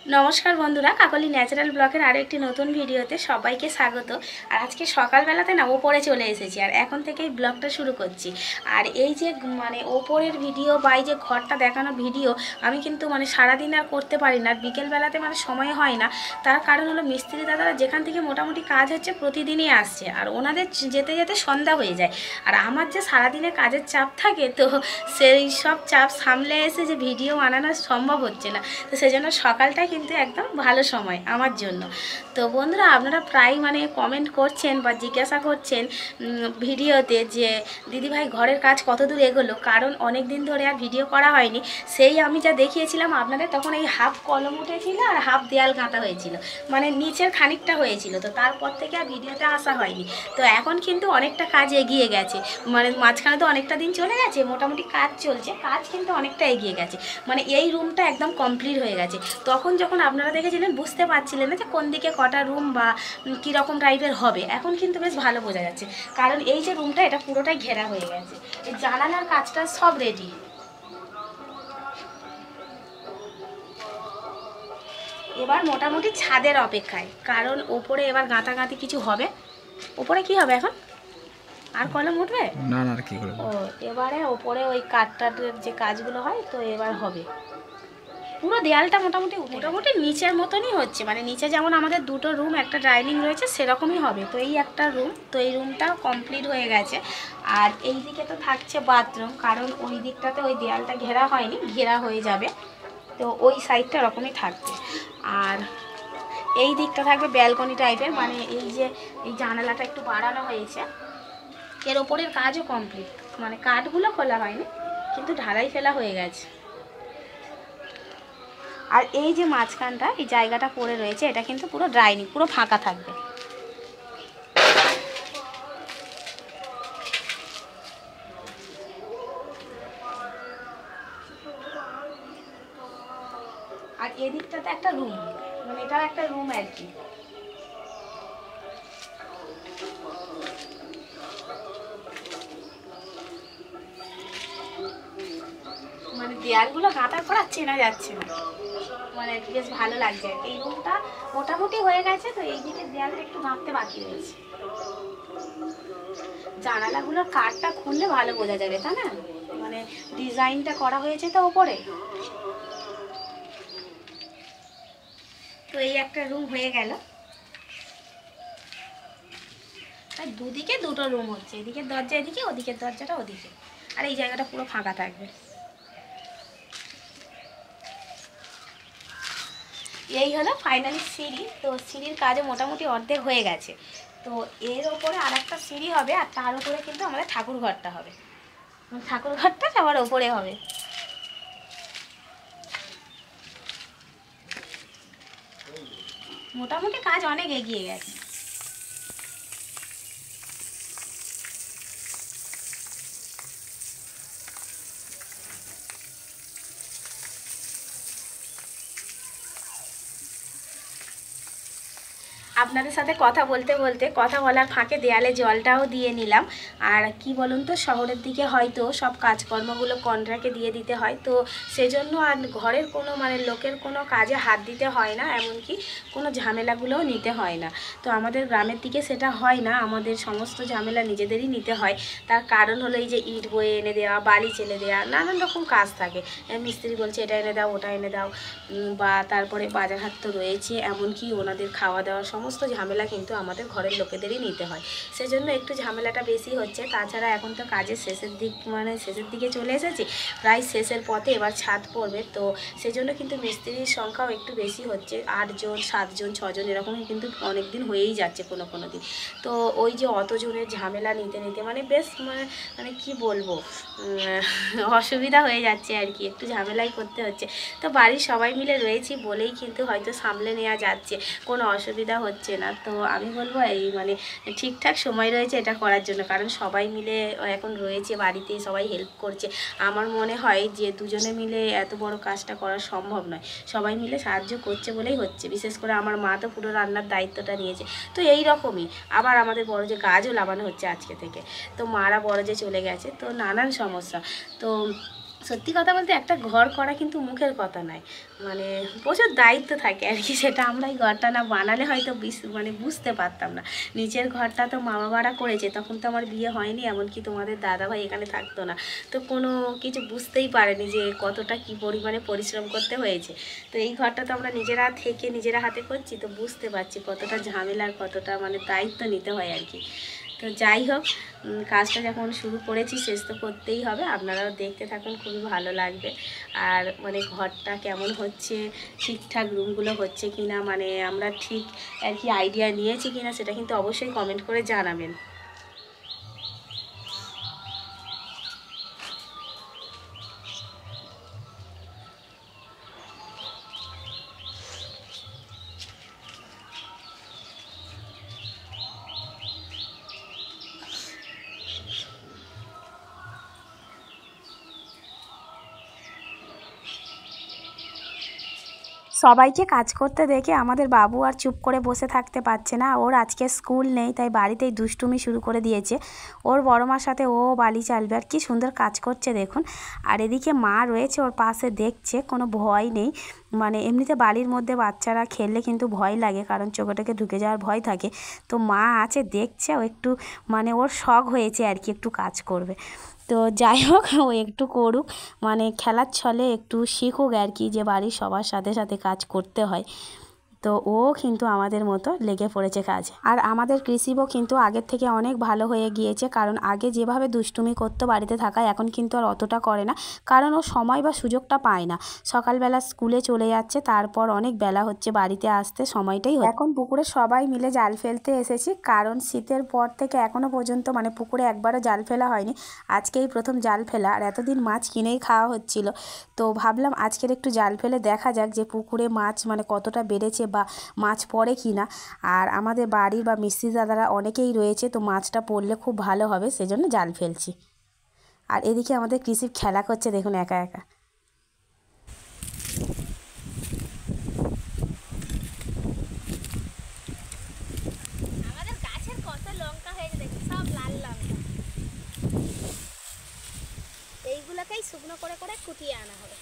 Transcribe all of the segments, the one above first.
नमस्कार बंधुरा काकली न्याचाराल ब्लगर आरो एकटी नतून भिडियोते सबाइके स्वागत। और आज के सकाल बेलाते ना ओपरे चले एसेछि और एखन थेकेई ब्लगटा शुरू करछि। और এই যে মানে ওপরের ভিডিও বা এই যে ঘরটা দেখানো ভিডিও আমি কিন্তু মানে সারা দিন আর করতে পারি না, বিকেল বেলাতে মানে সময় হয় না। তার কারণ হলো মিস্ত্রি দাদারা যেখান থেকে মোটামুটি কাজ হচ্ছে প্রতিদিনই আসছে আর ওনাদের যেতে যেতে সন্ধ্যা হয়ে যায়। আর আমার যে সারা দিনে কাজের চাপ থাকে, তো সেই সব চাপ সামলে এসে যে ভিডিও বানানো সম্ভব হচ্ছে না, তো সেজন্য সকালটাই কিন্তু একদম ভালো সময় আমার জন্য। তো বন্ধুরা আপনারা প্রায় মানে কমেন্ট করছেন বা জিজ্ঞাসা করছেন ভিডিওতে যে দিদিভাই ঘরের কাজ কত দূর এগোলো, কারণ অনেক দিন ধরে আর ভিডিও করা হয়নি। সেই আমি যা দেখিয়েছিলাম আপনাদের তখন এই হাফ কলম উঠেছিল আর হাফ দেয়াল গাঁথা হয়েছিল, মানে নিচের খানিকটা হয়েছিল। তো তারপর থেকে আর ভিডিওতে আসা হয়নি। তো এখন কিন্তু অনেকটা কাজ এগিয়ে গেছে, মানে মাঝখানে তো অনেকটা দিন চলে গেছে, মোটামুটি কাজ চলছে, কাজ কিন্তু অনেকটা এগিয়ে গেছে। মানে এই রুমটা একদম কমপ্লিট হয়ে গেছে। তখন যখন আপনারা দেখেছিলেন বুঝতে পারছিলেন না যে কোন দিকে কটা রুম বা কীরকম টাইপের হবে, এখন কিন্তু বেশ ভালো বোঝা যাচ্ছে, কারণ এই যে রুমটা এটা পুরোটাই ঘেরা হয়ে গেছে। এই জানালার কাজটা সব রেডি। এবার মোটামুটি ছাদের অপেক্ষায়, কারণ ওপরে এবার গাঁথাগাঁথি কিছু হবে। ওপরে কি হবে এখন? আর কলম উঠবে না, না আর কি করবে। ও এবারে ওপরে ওই কাঠটার যে কাজগুলো হয় তো এবার হবে। পুরো দেয়ালটা মোটামুটি নিচের মতনই হচ্ছে, মানে নিচে যেমন আমাদের দুটো রুম একটা ডাইনিং রয়েছে সেরকমই হবে। তো এই একটা রুম, তো এই রুমটা কমপ্লিট হয়ে গেছে। আর এই দিকে তো থাকছে বাথরুম, কারণ ওই দিকটাতে ওই দেয়ালটা ঘেরা হয়নি, ঘেরা হয়ে যাবে। তো ওই সাইডটা এরকমই থাকবে। আর এই দিকটা থাকবে ব্যালকনি টাইপের, মানে এই যে এই জানালাটা একটু বাড়ানো হয়েছে। এর ওপরের কাজও কমপ্লিট, মানে কাঠগুলো খোলা হয়নি কিন্তু ঢালাই ফেলা হয়ে গেছে। আর এই যে মাঝখানটা এই জায়গাটা পড়ে রয়েছে এটা কিন্তু পুরো ড্রাইনি, পুরো ফাঁকা থাকবে। আর এদিকটাতে একটা রুম, মানে এটাও একটা রুম আর কি। মানে দেয়ালগুলো গাঁথা করা চেনা যাচ্ছে না, মানে বেশ ভালো লাগছে। এই রুমটা মোটামুটি হয়ে গেছে, তো এই দিকের দেয়ালটা একটু গাঁথতে বাকি রয়েছে। জানালাগুলোর কাঠটা খুললে ভালো বোঝা যাবে, তাই না? মানে ডিজাইনটা করা হয়েছে তো ওপরে। তো এই একটা রুম হয়ে গেল। আর দুদিকে দুটো রুম হচ্ছে, এদিকের দরজা এদিকে, ওদিকের দরজাটা ওদিকে। আর এই জায়গাটা পুরো ফাঁকা থাকবে। এই হলো ফাইনালি সিঁড়ি। তো সিঁড়ির কাজও মোটামুটি অর্ধেক হয়ে গেছে। তো এর ওপরে আর একটা সিঁড়ি হবে, আর তার উপরে কিন্তু আমাদের ঠাকুর ঘরটা হবে। ঠাকুর ঘরটা সবার ওপরে হবে। মোটামুটি কাজ অনেক এগিয়ে গেছে। আপনাদের সাথে কথা বলতে বলতে কথা বলার ফাঁকে দেয়ালে জলটাও দিয়ে নিলাম। আর কি বলুন তো, শহরের দিকে হয়তো সব কাজকর্মগুলো কন্ট্রাক্টে দিয়ে দিতে হয়, তো সেজন্য আর ঘরের কোনো মানে লোকের কোনো কাজে হাত দিতে হয় না, এমনকি কোনো ঝামেলাগুলোও নিতে হয় না। তো আমাদের গ্রামের দিকে সেটা হয় না, আমাদের সমস্ত ঝামেলা নিজেদেরই নিতে হয়। তার কারণ হলো এই যে ইট বয়ে এনে দেওয়া, বালি চেলে দেওয়া, নানান রকম কাজ থাকে। মিস্ত্রি বলছে এটা এনে দাও, ওটা এনে দাও, বা তারপরে বাজার হাট তো রয়েছে, এমনকি ওনাদের খাওয়া দাওয়া সমস্ত ঝামেলা কিন্তু আমাদের ঘরের লোকেদেরই নিতে হয়। সেজন্য একটু ঝামেলাটা বেশি হচ্ছে। তাছাড়া এখন তো কাজের শেষের দিক, মানে শেষের দিকে চলে এসেছি, প্রায় শেষের পথে, এবার ছাদ পড়বে। তো সেজন্য কিন্তু মিস্ত্রির সংখ্যাও একটু বেশি হচ্ছে, 8 জন 7 জন 6 জন এরকমই কিন্তু অনেক দিন হয়েই যাচ্ছে কোনো কোনো দিন। তো ওই যে অতজনের ঝামেলা নিতে নিতে মানে বেশ মানে কি বলবো, অসুবিধা হয়ে যাচ্ছে আর কি, একটু ঝামেলাই করতে হচ্ছে। তো বাড়ির সবাই মিলে রয়েছি বলেই কিন্তু হয়তো সামলে নেওয়া যাচ্ছে, কোনো অসুবিধা হচ্ছে না। তো আমি বলবো এই মানে ঠিকঠাক সময় রয়েছে এটা করার জন্য, কারণ সবাই মিলে এখন রয়েছে বাড়িতে, সবাই হেল্প করছে। আমার মনে হয় যে দুজনে মিলে এত বড় কাজটা করা সম্ভব নয়, সবাই মিলে সাহায্য করছে বলেই হচ্ছে। বিশেষ করে আমার মা তো পুরো রান্নার দায়িত্বটা নিয়েছে। তো এই রকমই আবার আমাদের বড় যে গাছও লাগানো হচ্ছে আজকে থেকে, তো মারা বড় যে চলে গেছে, তো নানান সমস্যা। তো সত্যি কথা বলতে একটা ঘর করা কিন্তু মুখের কথা নয়, মানে প্রচুর দায়িত্ব থাকে আর কি। সেটা আমরা এই ঘরটা না বানালে হয়তো মানে বুঝতে পারতাম না। নিচের ঘরটা তো মা বাবারা করেছে, তখন তো আমার বিয়ে হয়নি, এমনকি তোমাদের দাদাভাই এখানে থাকতো না, তো কোনো কিছু বুঝতেই পারেনি যে কতটা কি পরিমাণে পরিশ্রম করতে হয়েছে। তো এই ঘরটা তো আমরা নিজেরা থেকে নিজেরা হাতে করছি, তো বুঝতে পারছি কতটা ঝামেলার, কতটা মানে দায়িত্ব নিতে হয় আর কি। তো যাই হোক, কাজটা যখন শুরু করেছি শেষ তো করতেই হবে, আপনারাও দেখতে থাকুন, খুবই ভালো লাগবে। আর মানে ঘরটা কেমন হচ্ছে, ঠিকঠাক রুমগুলো হচ্ছে কি না, মানে আমরা ঠিক আর কি আইডিয়া নিয়েছি কি না, সেটা কিন্তু অবশ্যই কমেন্ট করে জানাবেন। সবাইকে কাজ করতে দেখে আমাদের বাবু আর চুপ করে বসে থাকতে পারছে না। ওর আজকে স্কুল নেই, তাই বাড়িতেই দুষ্টুমি শুরু করে দিয়েছে। ওর বড় মার সাথে ও বালি চালবে, আর কি সুন্দর কাজ করছে দেখুন। আর এদিকে মা রয়েছে ওর পাশে, দেখছে, কোনো ভয় নেই। মানে এমনিতে বালির মধ্যে বাচ্চারা খেললে কিন্তু ভয় লাগে, কারণ চোখে টোকে ঢুকে যাওয়ার ভয় থাকে। তো মা আছে, দেখছে, ও একটু মানে ওর শখ হয়েছে আর কি, একটু কাজ করবে। তো যাই হোক, ও একটু করুক, মানে খেলার ছলে একটু শিখুক আর কি, যে বাড়ির সবার সাথে সাথে কাজ করতে হয়। তো ও কিন্তু আমাদের মতো লেগে পড়েছে কাজে। আর আমাদের কৃষিবও কিন্তু আগের থেকে অনেক ভালো হয়ে গিয়েছে, কারণ আগে যেভাবে দুষ্টুমি করতো বাড়িতে থাকায়, এখন কিন্তু আর অতটা করে না, কারণ ও সময় বা সুযোগটা পায় না। সকালবেলা স্কুলে চলে যাচ্ছে, তারপর অনেক বেলা হচ্ছে, বাড়িতে আসতে সময়টাই হয়। এখন পুকুরে সবাই মিলে জাল ফেলতে এসেছি, কারণ শীতের পর থেকে এখনও পর্যন্ত মানে পুকুরে একবারও জাল ফেলা হয়নি। আজকেই প্রথম জাল ফেলা, আর এতদিন মাছ কিনেই খাওয়া হচ্ছিল। তো ভাবলাম আজকের একটু জাল ফেলে দেখা যাক যে পুকুরে মাছ মানে কতটা বেড়েছে বা মাছ পড়ে কি না। আর আমাদের বাড়ির বা মিস্ত্রি দাদারা অনেকেই রয়েছে, তো মাছটা পড়লে খুব ভালো হবে, সেজন্য জাল ফেলছি। আর এদিকে আমাদের কৃষির খেলা করছে দেখুন একা একা। আমাদের গাছের কত লঙ্কা হয়েছে দেখুন, সব লাল লঙ্কা। এইগুলোকেই শুকনো করে করে কুটিয়ে আনা হবে।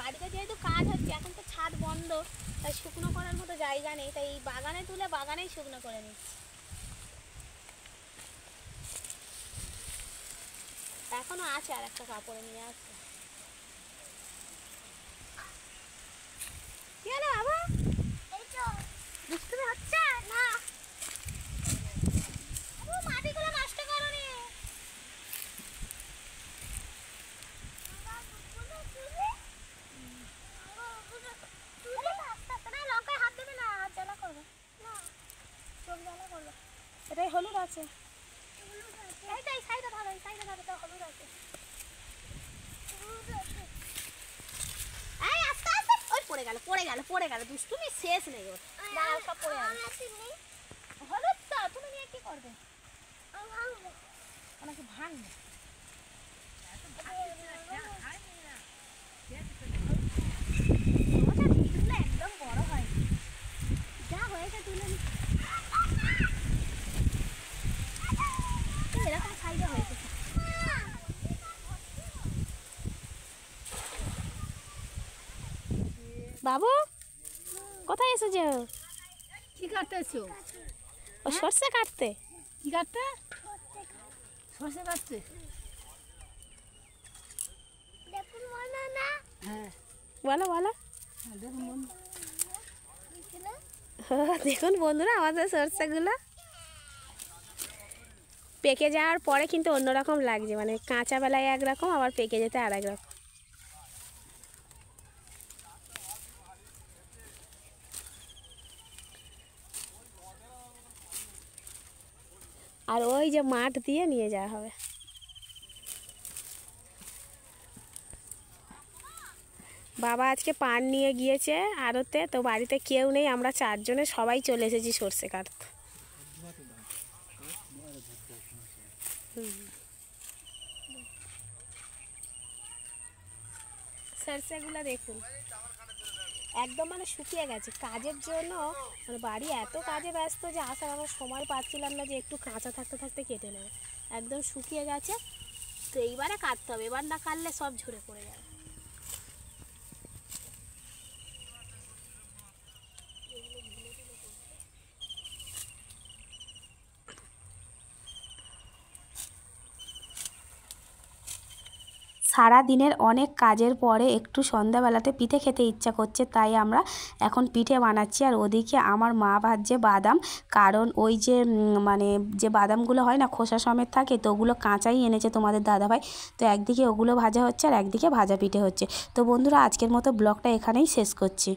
বাড়িতে যেহেতু কাজ হচ্ছে, এখন তো ছাদ বন্ধ, তাই শুকনো করার মতো জায়গা নেই, তাই এই বাগানে তুলে বাগানেই শুকনো করে নিচ্ছি। এখনো আছে, আর একটা কাপড়ে নিয়ে আসছে। কি হলো বাবা? দুষ্টুমি হচ্ছে না? মাটিগুলো নষ্ট করোনি। লঙ্কায় হাত দেবে না, হাত জ্বালা করবে না, চোখ জ্বালা করবে। এটাই হলুদ আছে, এইটাই সাইডে ধরো, এই সাইডে ধরো, তো হলুদ আছে। এই আস্তে আস্তে, ওই পড়ে গেল, পড়ে গেল, পড়ে গেল, দুষ্টুমি শেষ নেই ওর। দাঁড়াও, সব পড়ে গেল। হলুদ তো তুমি নিয়ে কি করবে? ওনাকে ভাঙবে। একদম বড় হয়, যা হয়েছে তুলে নি। এরকম সাইজে হয়েছে। বাবু কোথায় এসেছো? কি কাটতেছো? ও সর্ষে কাটতে। কি কাটতে? সর্ষে কাটতে। দেখুন মনে না। হ্যাঁ বলো বলো। দেখুন দেখুন বন্ধুরা, আমাদের সর্ষেগুলো পেকে যাওয়ার পরে কিন্তু অন্যরকম লাগছে, মানে কাঁচা বেলায় একরকম, আবার পেকে যেতে আর একরকম। আর ওই যে মাঠ দিয়ে নিয়ে যাওয়া হবে। বাবা আজকে পান নিয়ে গিয়েছে আড়তে, তো বাড়িতে কেউ নেই, আমরা চারজনে সবাই চলে এসেছি সর্ষে কাটতে। সর্ষেগুলো দেখুন একদম মানে শুকিয়ে গেছে কাজের জন্য, মানে বাড়ি এত কাজে ব্যস্ত যে আসার আমরা সময় পাচ্ছিলাম না যে একটু কাঁচা থাকতে থাকতে কেটে নেবে। একদম শুকিয়ে গেছে। তো এইবারে কাটতে হবে, এবার না কাটলে সব ঝরে পড়ে যাবে। সারা দিনের অনেক কাজের পরে একটু সন্ধ্যাবেলাতে পিঠে খেতে ইচ্ছা করছে, তাই আমরা এখন পিঠে বানাচ্ছি। আর ওদিকে আমার মা ভাজছে বাদাম, কারণ ওই যে মানে যে বাদামগুলো হয় না খোসা সমেত থাকে, তো ওগুলো কাঁচাই এনেছে তোমাদের দাদাভাই। তো একদিকে ওগুলো ভাজা হচ্ছে আর একদিকে ভাজা পিঠে হচ্ছে। তো বন্ধুরা, আজকের মতো ব্লগটা এখানেই শেষ করছি।